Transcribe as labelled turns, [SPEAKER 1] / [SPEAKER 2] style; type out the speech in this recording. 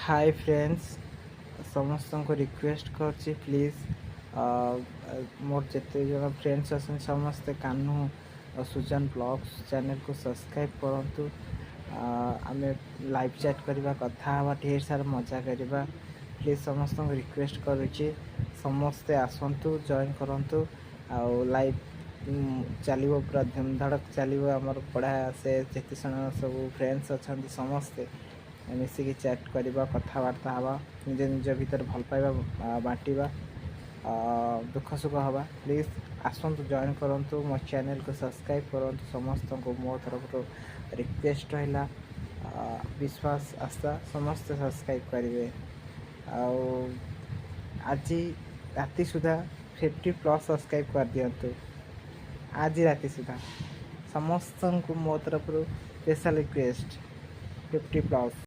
[SPEAKER 1] Hi friends समस्त को request कर प्लीज मोर जिते जन फ्रेंड्स अच्छे समस्ते कान्हू सुजन ब्लॉग्स चैनल को सब्सक्राइब करूँ। आम लाइव चैट करवा कथा हवा ढेर सारा मजा करवा। प्लीज समस्त को रिक्वेस्ट करुच्ची समस्ते आसतु जॉइन करूँ लाइव चलो पूरा धूमधड़क चलो आमर पढ़ा से जिते सब फ्रेंड्स अच्छा समस्ते मिसिकी चैट करवा कथबार्ता हवा निज निज भर भल पाइबा बांटा दुख सुख हवा। प्लीज आसतु जॉइन करूँ मो चैनल को सब्सक्राइब करूँ समस्त को मो तरफ रिक्वेस्ट रहा विश्वास आस्था समस्त सब्सक्राइब करेंगे। आज राति सुधा 50+ सब्सक्राइब कर दिंतु आज राति सुधा समस्त को मो तरफ स्पेशल रिक्वेस्ट 50+।